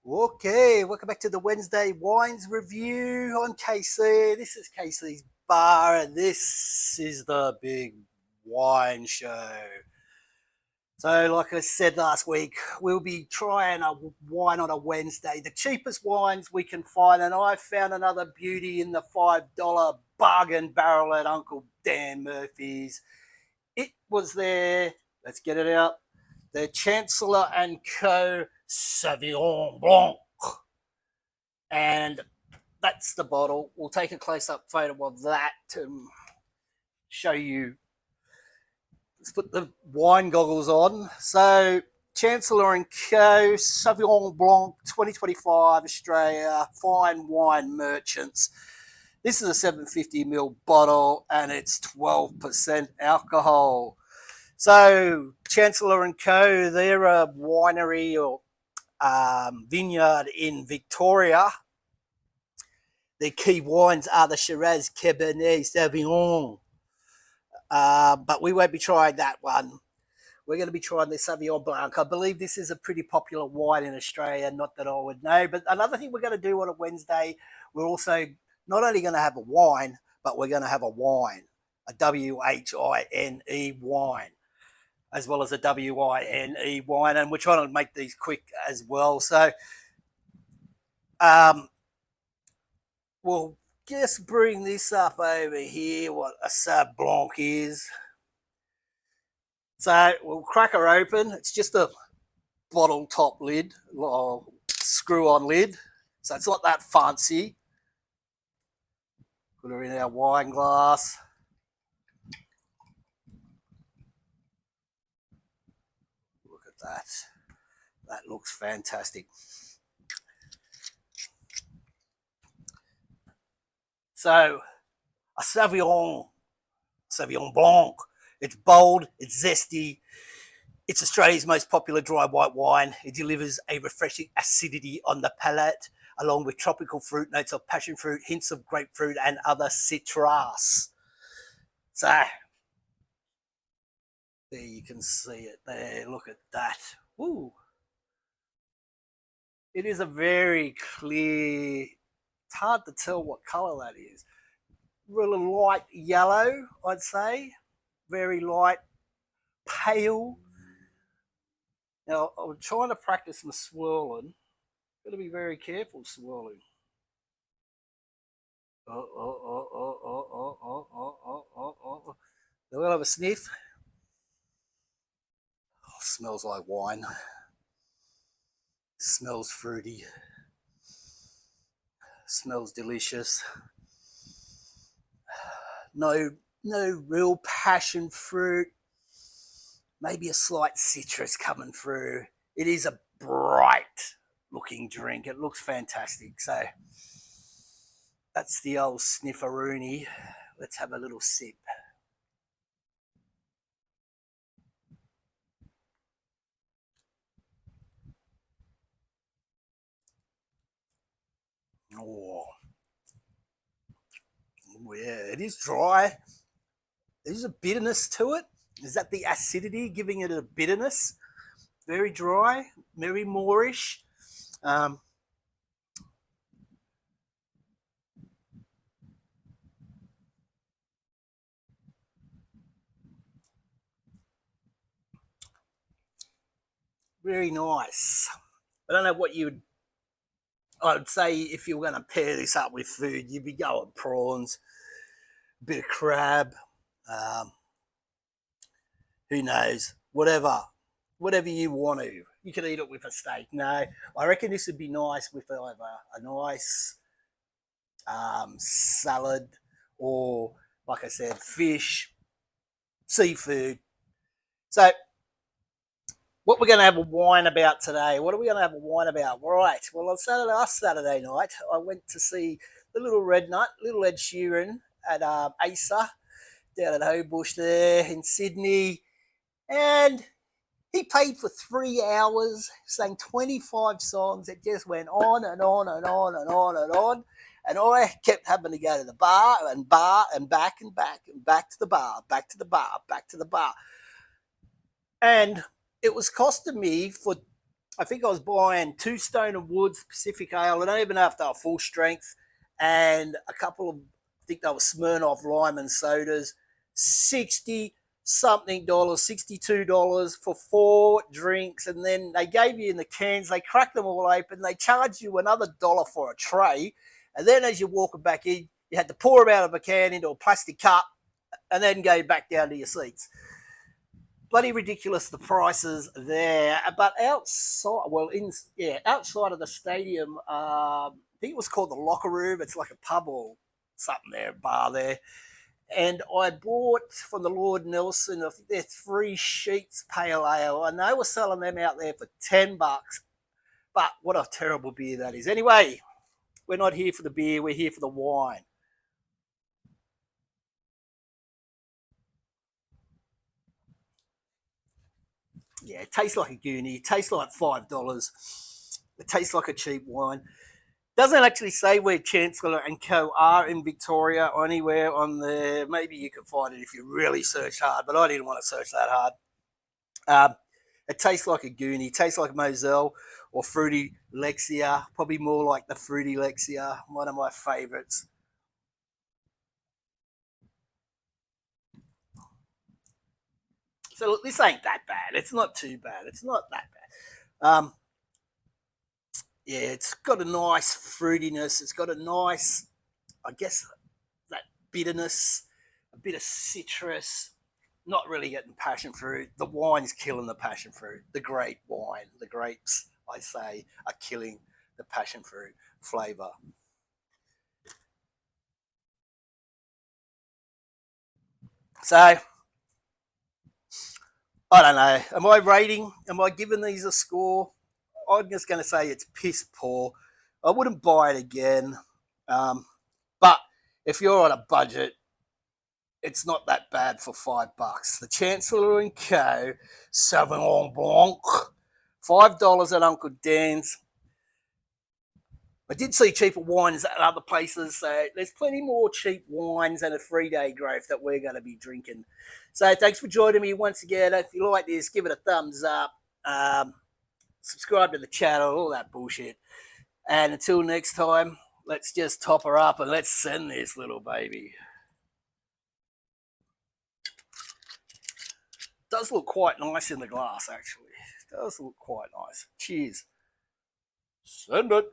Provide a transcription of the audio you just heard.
Okay, welcome back to the Wednesday Wines Review. I'm KC. This is KC's Bar, and this is the big wine show. So, like I said last week, we'll be trying a wine on a Wednesday, the cheapest wines we can find, and I found another beauty in the $5 bargain barrel at Uncle Dan Murphy's. It was there. Let's get it out. The Chancellor Co. Sauvignon Blanc. And that's the bottle. We'll take a close-up photo of that to show you. Let's put the wine goggles on. So, Chancellor Co. Sauvignon Blanc 2025 Australia Fine Wine Merchants. This is a 750ml bottle and it's 12% alcohol. So, Chancellor Co. They're a winery or vineyard in Victoria. Their key wines are the Shiraz Cabernet Sauvignon. But we won't be trying that one. We're going to be trying the Sauvignon Blanc. I believe this is a pretty popular wine in Australia, not that I would know. But another thing we're going to do on a Wednesday, we're also not only going to have a wine, but we're going to have a wine, a W-H-I-N-E wine, as well as a W-I-N-E wine. And we're trying to make these quick as well. So we'll just bring this up over here, what a Sauv Blanc is. So we'll crack her open. It's just a bottle top lid, or screw-on lid. So it's not that fancy. Put her in our wine glass. Look at that. That looks fantastic. So, a Sauvignon Blanc. It's bold, it's zesty. It's Australia's most popular dry white wine. It delivers a refreshing acidity on the palate, along with tropical fruit notes of passion fruit, hints of grapefruit, and other citrus. So, there you can see it there. Look at that. Ooh. It is a very clear, it's hard to tell what colour that is. Really light yellow, I'd say. Very light, pale. Now, I'm trying to practice my swirling. Got to be very careful swirling. We'll have a sniff. Oh, smells like wine. Smells fruity. Smells delicious. No real passion fruit. Maybe a slight citrus coming through. It is a bright looking drink. It looks fantastic. So that's the old snifferoonie. Let's have a little sip. Oh, yeah, it is dry. There's a bitterness to it. Is that the acidity giving it a bitterness? Very dry, very moorish. Very nice. I don't know what I would say if you were going to pair this up with food, you'd be going prawns, a bit of crab, who knows, whatever you want to. You could eat it with a steak. No, I reckon this would be nice with either a nice salad or, like I said, fish, seafood. So, what we're going to have a wine about today? What are we going to have a wine about? Right. Well, on Saturday night, I went to see the Little Red Nut, Little Ed Sheeran at ASA down at Hobush there in Sydney, and he played for 3 hours, sang 25 songs. It just went on and on and on and on and on. And I kept having to go to the bar and back and back and back to the bar, back to the bar, back to the bar. And it was costing me for I think I was buying 2 Stone and Woods Pacific Ale. I don't even know if they were full strength, and a couple of, I think they were Smirnoff Lime and sodas. 60 something dollars, $62 for 4 drinks, and then they gave you in the cans. They cracked them all open. They charged you another dollar for a tray, and then as you're walking back in, you had to pour them out of a can into a plastic cup, and then go back down to your seats. Bloody ridiculous, the prices there. But outside, well, outside of the stadium, I think it was called the Locker Room. It's like a pub or something there, a bar there. And I bought from the Lord Nelson, I think they're 3 Sheets Pale Ale, and they were selling them out there for $10. But what a terrible beer that is. Anyway, we're not here for the beer, we're here for the wine. Yeah, it tastes like a goonie. It tastes like $5. It tastes like a cheap wine. Doesn't actually say where Chancellor and Co are in Victoria or anywhere on there. Maybe you can find it if you really search hard, but I didn't want to search that hard. It tastes like a goonie. It tastes like Moselle or Fruity Lexia. Probably more like the Fruity Lexia, one of my favourites. So look, this ain't that bad. It's not too bad. It's not that bad. Yeah, it's got a nice fruitiness. It's got a nice, I guess, that bitterness, a bit of citrus. Not really getting passion fruit. The wine's killing the passion fruit. The grape wine, the grapes, I say, are killing the passion fruit flavour. So, I don't know. Am I rating? Am I giving these a score? I'm just going to say it's piss poor. I wouldn't buy it again. Um, but if you're on a budget, it's not that bad for $5. The Chancellor and Co. Sauvignon Blanc, $5 at Uncle Dan's. I did see cheaper wines at other places, so there's plenty more cheap wines and a 3-day growth that we're going to be drinking. So thanks for joining me once again. If you like this, give it a thumbs up. Subscribe to the channel, all that bullshit. And until next time, let's just top her up and let's send this little baby. It does look quite nice in the glass, actually. It does look quite nice. Cheers. Send it.